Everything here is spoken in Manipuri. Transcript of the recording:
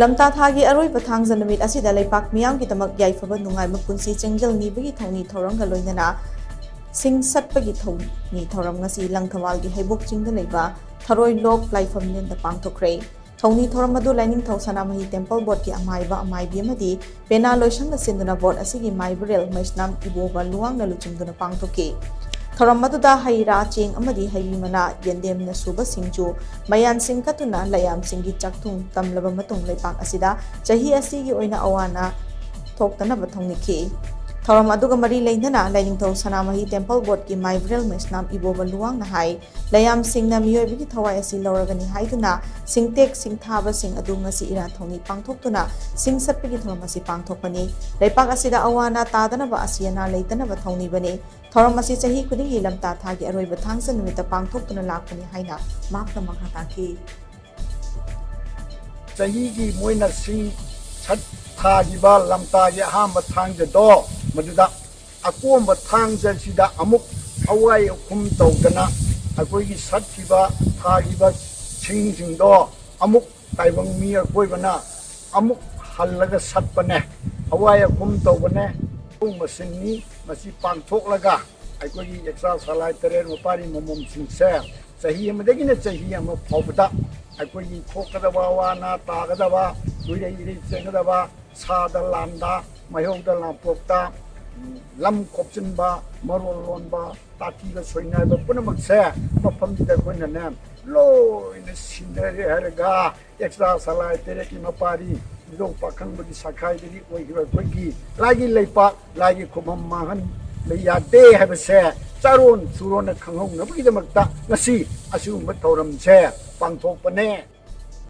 lamta thagi aroi pathang janamit asida leipak miyam ki tamak yai phaba nungai ma punsi chengjal ni bagi thoni thorang ga loinana sing sat bagi thoni thoram ngasi langthamal gi haibok chingda leiba tharoi lok laifam nen da pangthokre thoni thoram adu lining thau sanamahi temple board ki amaiba amaibi amadi pena loisang da sinduna board asigi maibrel maisnam iboba luang na luchingduna pangthoki thoram aduda haira cheng amadi hairi mana yendem na suba singju mayan sing katuna layam singi chakthung tamlaba matung leipak asida chahi asigi oina awana thoktana bathongni ki thoram aduga mari leindana lining thau sanamahi temple board ki maibrel maisnam iboba luang na hai layam sing na miyoy bigi thawai asi loragani haiduna singtek singthaba sing adu ngasi ira thongni pangthoktuna sing satpigi thoram asi pangthokpani leipak asida awana tadana ba asiana leitana ba thongni bani thoram asi chahi kudingi lamta thagi aroi ba thangsa numita pangthoktuna lakpani haina makna manghata ki chahi gi moina sing sat thagi ba lamta gi ahamba thangja do maduda akomba thangja sida amuk awai kum tawdana akoi gi sat ba thagi ba sing do amuk taibang mi akoi bana amuk hallaga sat bane awai kum tawbane masini masi pangthoklaga akoi gi extra salai teren mapari momom singse chahi amadagi na chahi ama phawda akoi gi thokadaba wana tagadaba duire iri chengadaba sada landa mayhongda lampokta lam kopchinba marol lonba tatiga soinaiba punamakse mafamdida koina ne loina sindare haraga extra salai tere ki mapari do pakhang bagi sakhai diri oigiba koigi lagi leipa lagi khumam mahan leya de habse charon suron khanghong nabagi damakta ngasi asumba thoram se pangthokpane